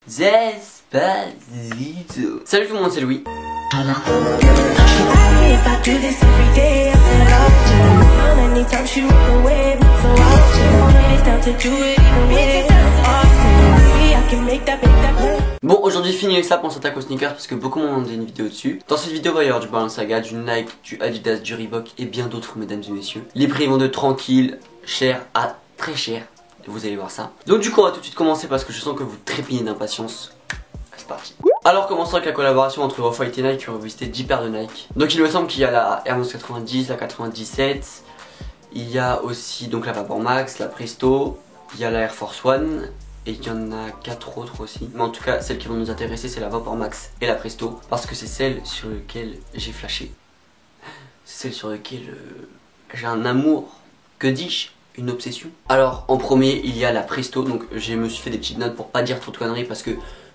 Despacito. Salut tout le monde, c'est Louis. Bon, aujourd'hui fini avec ça, on s'attaque aux sneakers parce que beaucoup m'ont demandé une vidéo dessus. Dans cette vidéo, il va y avoir du Balenciaga, du Nike, du Adidas, du Reebok et bien d'autres, mesdames et messieurs. Les prix vont de tranquille, cher à très cher. Vous allez voir ça. Donc du coup, on va tout de suite commencer parce que je sens que vous trépignez d'impatience. C'est parti. Alors commençons avec la collaboration entre Off-White et Nike qui ont visité 10 paires de Nike. Donc il me semble qu'il y a la Air Max 90, la 97. Il y a aussi donc la Vapor Max, la Presto. Il y a la Air Force One. Et il y en a 4 autres aussi. Mais en tout cas, celles qui vont nous intéresser, c'est la Vapor Max et la Presto. Parce que c'est celle sur laquelle j'ai flashé. C'est celle sur laquelle j'ai un amour. Que dis-je? Une obsession. Alors en premier, il y a la Presto. Donc je me suis fait des petites notes pour pas dire trop de conneries. Parce que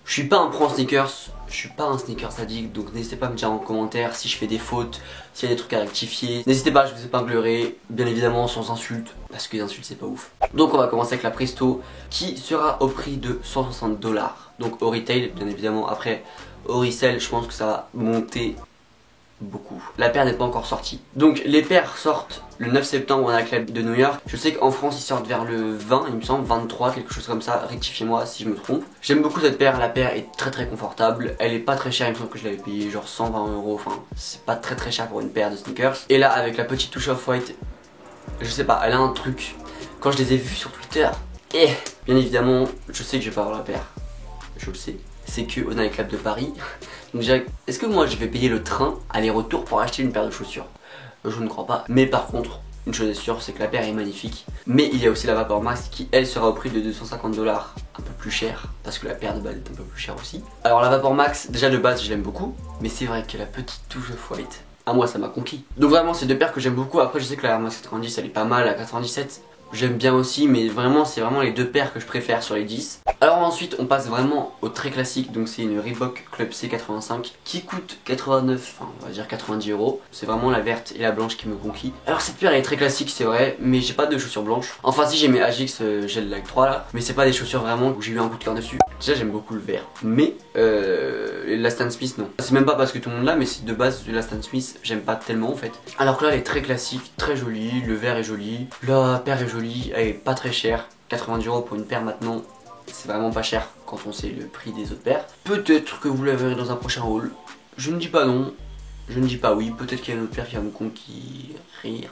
je suis pas un pro en sneakers. Je suis pas un sneakers addict. Donc n'hésitez pas à me dire en commentaire si je fais des fautes, s'il y a des trucs à rectifier. N'hésitez pas, je vous épinglerai. Bien évidemment sans insultes. Parce que les insultes c'est pas ouf. Donc on va commencer avec la Presto qui sera au prix de 160 $. Donc au retail, bien évidemment. Après au resell, je pense que ça va monter beaucoup. La paire n'est pas encore sortie. Donc les paires sortent le 9 septembre à la Club de New York. Je sais qu'en France ils sortent vers le 20, il me semble, 23, quelque chose comme ça. Rectifiez-moi si je me trompe. J'aime beaucoup cette paire, la paire est très confortable. Elle est pas très chère, il me semble que je l'avais payé genre 120 €. Enfin, c'est pas très cher pour une paire de sneakers. Et là, avec la petite touche off-white, je sais pas, elle a un truc. Quand je les ai vus sur Twitter, et bien évidemment, je sais que je vais pas avoir la paire. Je le sais. C'est que au Nike Club de Paris. Donc est-ce que moi je vais payer le train aller-retour pour acheter une paire de chaussures? Je ne crois pas. Mais par contre, une chose est sûre, c'est que la paire est magnifique. Mais il y a aussi la Vapor Max qui elle sera au prix de 250 $, un peu plus cher. Parce que la paire de base est un peu plus chère aussi. Alors la Vapor Max, déjà de base je l'aime beaucoup. Mais c'est vrai que la petite touche off-white, à moi ça m'a conquis. Donc vraiment c'est deux paires que j'aime beaucoup. Après je sais que la Air Max 90 elle est pas mal, la 97 j'aime bien aussi, mais vraiment c'est vraiment les deux paires que je préfère sur les 10. Alors ensuite on passe vraiment au très classique, donc c'est une Reebok Club C85 qui coûte 89, enfin on va dire 90 €. C'est vraiment la verte et la blanche qui me conquit. Alors cette paire elle est très classique c'est vrai, mais j'ai pas de chaussures blanches. Enfin si, j'ai mes AGX Gel Lag 3 là, mais c'est pas des chaussures vraiment où j'ai eu un coup de cœur dessus. Déjà j'aime beaucoup le vert, mais la Stan Smith non. C'est même pas parce que tout le monde l'a, mais c'est de base la Stan Smith, j'aime pas tellement en fait. Alors que là elle est très classique, très jolie, le vert est joli, la paire est jolie, elle est pas très chère. 90 € pour une paire maintenant, c'est vraiment pas cher quand on sait le prix des autres paires. Peut-être que vous la verrez dans un prochain haul. Je ne dis pas non, je ne dis pas oui. Peut-être qu'il y a une autre paire qui va me conquérir.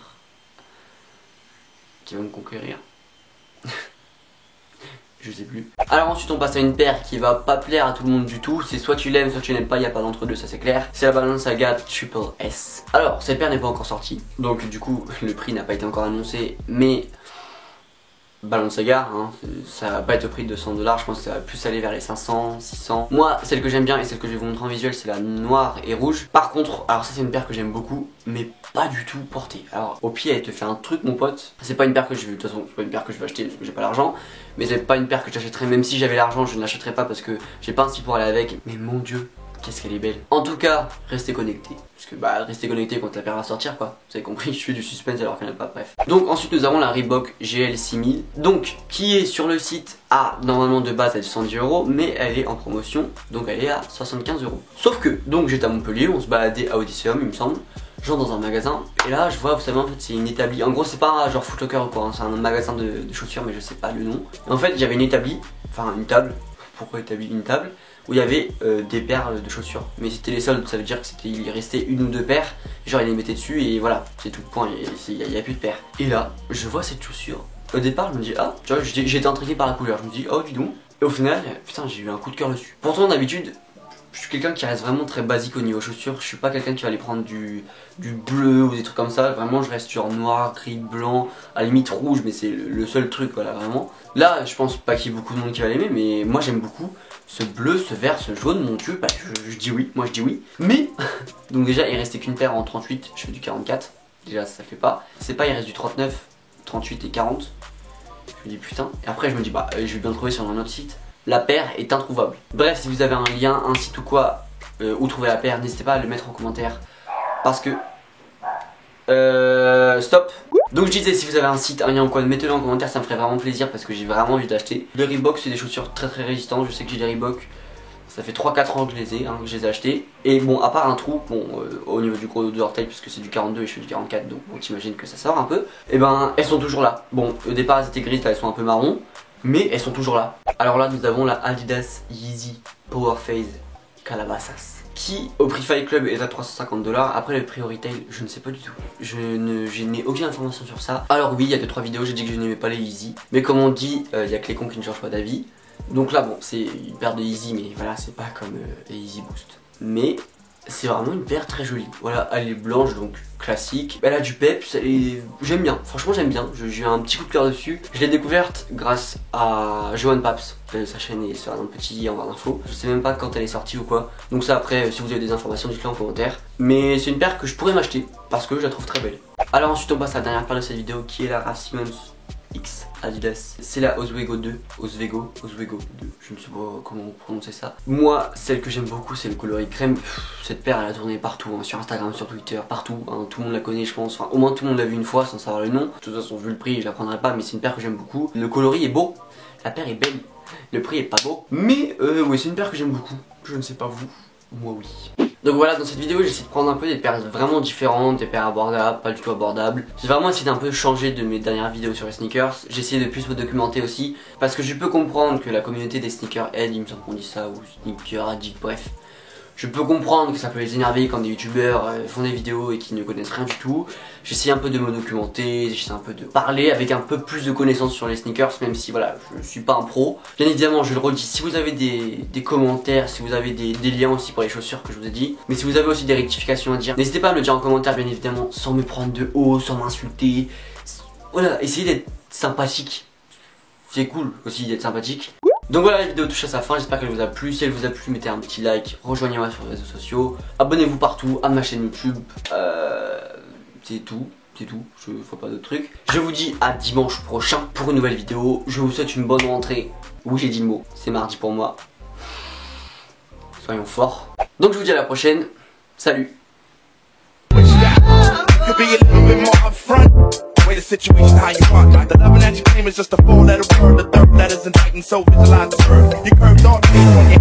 Je sais plus. Alors ensuite on passe à une paire qui va pas plaire à tout le monde du tout. C'est soit tu l'aimes, soit tu n'aimes pas, il n'y a pas d'entre deux, ça c'est clair. C'est la Balenciaga Triple S. Alors cette paire n'est pas encore sortie, donc du coup le prix n'a pas été encore annoncé. Mais Balenciaga, hein, ça va pas être au prix de 100 $, je pense que ça va plus aller vers les 500, 600. Moi, celle que j'aime bien et celle que je vais vous montrer en visuel, c'est la noire et rouge. Par contre, alors ça c'est une paire que j'aime beaucoup, mais pas du tout portée. Alors au pied, elle te fait un truc mon pote. C'est pas une paire que je vais, de toute façon, c'est pas une paire que je vais acheter parce que j'ai pas l'argent. Mais c'est pas une paire que j'achèterais, même si j'avais l'argent, je ne l'achèterais pas parce que j'ai pas un style pour aller avec. Mais mon dieu, qu'est-ce qu'elle est belle. En tout cas, restez connectés. Parce que bah restez connectés quand la paire va sortir quoi. Vous avez compris, je fais du suspense alors qu'elle n'est pas, bref. Donc ensuite nous avons la Reebok GL 6000. Donc qui est sur le site à normalement de base à 110 €, mais elle est en promotion. Donc elle est à 75 €. Sauf que, donc j'étais à Montpellier, on se baladait à Odysseum il me semble. Genre dans un magasin. Et là je vois, vous savez en fait c'est une établie. En gros c'est pas genre Foot Locker ou quoi, hein, c'est un magasin de chaussures mais je sais pas le nom. Et en fait j'avais une établie, enfin une table. Pourquoi établie? Une table où il y avait des paires de chaussures, mais c'était les soldes, ça veut dire que il restait une ou deux paires, genre il les mettait dessus et voilà, c'est tout, point, il y a plus de paires. Et là, je vois cette chaussure, au départ je me dis ah, tu vois, j'ai été intrigué par la couleur, je me dis oh dis donc, et au final, putain j'ai eu un coup de cœur dessus. Pourtant d'habitude, je suis quelqu'un qui reste vraiment très basique au niveau chaussures, je suis pas quelqu'un qui va aller prendre du bleu ou des trucs comme ça, vraiment je reste sur noir, gris, blanc, à la limite rouge, mais c'est le seul truc, voilà vraiment. Là je pense pas qu'il y ait beaucoup de monde qui va l'aimer, mais moi j'aime beaucoup ce bleu, ce vert, ce jaune, mon dieu, bah, je dis oui, moi je dis oui. Mais, donc déjà il restait qu'une paire en 38, je fais du 44, déjà ça fait pas. C'est pas, il reste du 39, 38 et 40, je me dis putain. Et après je me dis bah je vais bien trouver sur un autre site. La paire est introuvable. Bref, si vous avez un lien, un site ou quoi, où trouver la paire, n'hésitez pas à le mettre en commentaire. Parce que... stop. Donc je disais, si vous avez un site, un lien ou quoi, mettez-le en commentaire, ça me ferait vraiment plaisir parce que j'ai vraiment envie d'acheter. Les Reebok, c'est des chaussures très résistantes, je sais que j'ai des Reebok. Ça fait 3-4 ans que je les ai achetés. Et bon, à part un trou, bon, au niveau du gros de orteil, puisque c'est du 42 et je fais du 44, donc bon, t'imagines que ça sort un peu. Et ben, elles sont toujours là. Bon, au départ, elles étaient grises, là, elles sont un peu marron, mais elles sont toujours là. Alors là, nous avons la Adidas Yeezy Power Phase Calabasas, qui au prix Fight Club est à 350 $. Après le prix au retail, je ne sais pas du tout. Je n'ai aucune information sur ça. Alors oui, il y a 2-3 vidéos, j'ai dit que je n'aimais pas les Yeezy. Mais comme on dit, il y a que les cons qui ne changent pas d'avis. Donc là bon, c'est une paire de Yeezy, mais voilà, c'est pas comme les Yeezy Boost. Mais c'est vraiment une paire très jolie. Voilà, elle est blanche, donc classique. Elle a du peps et j'aime bien, franchement j'aime bien. J'ai un petit coup de cœur dessus. Je l'ai découverte grâce à Johan Paps. Sa chaîne est sur un petit lien en barre d'infos. Je sais même pas quand elle est sortie ou quoi. Donc ça après, si vous avez des informations, dites-le en commentaire. Mais c'est une paire que je pourrais m'acheter parce que je la trouve très belle. Alors ensuite on passe à la dernière paire de cette vidéo qui est la Raf Simons X Adidas. C'est la Oswego 2, Oswego 2, je ne sais pas comment prononcer ça. Moi, celle que j'aime beaucoup, c'est le coloris crème. Cette paire, elle a tourné partout, hein, sur Instagram, sur Twitter, partout. Hein, tout le monde la connaît, je pense. Enfin, au moins tout le monde l'a vu une fois sans savoir le nom. De toute façon, vu le prix, je la prendrai pas, mais c'est une paire que j'aime beaucoup. Le coloris est beau, la paire est belle. Le prix est pas beau, mais oui, c'est une paire que j'aime beaucoup. Je ne sais pas vous, moi oui. Donc voilà, dans cette vidéo j'essaie de prendre un peu des paires vraiment différentes, des paires abordables, pas du tout abordables. J'ai vraiment essayé d'un peu changer de mes dernières vidéos sur les sneakers. J'ai essayé de plus me documenter aussi, parce que je peux comprendre que la communauté des sneakerheads, il me semble qu'on dit ça, ou sneaker addict, bref. Je peux comprendre que ça peut les énerver quand des youtubeurs font des vidéos et qui ne connaissent rien du tout. J'essaie un peu de me documenter, j'essaie un peu de parler avec un peu plus de connaissances sur les sneakers, même si voilà, je suis pas un pro. Bien évidemment, je le redis, si vous avez des commentaires, si vous avez des liens aussi pour les chaussures que je vous ai dit, mais si vous avez aussi des rectifications à dire, n'hésitez pas à me le dire en commentaire, bien évidemment, sans me prendre de haut, sans m'insulter. Voilà, essayez d'être sympathique. C'est cool aussi d'être sympathique. Donc voilà, la vidéo touche à sa fin, j'espère qu'elle vous a plu. Si elle vous a plu, mettez un petit like, rejoignez-moi sur les réseaux sociaux, abonnez-vous partout, à ma chaîne YouTube. C'est tout, je fais pas d'autres trucs. Je vous dis à dimanche prochain pour une nouvelle vidéo. Je vous souhaite une bonne rentrée. Oui, j'ai dit le mot, c'est mardi pour moi. Soyons forts. Donc je vous dis à la prochaine, salut. The situation how you want. The loving that you claim is just a four-letter word. The third letter's indicting, so visualize the verb. You curved all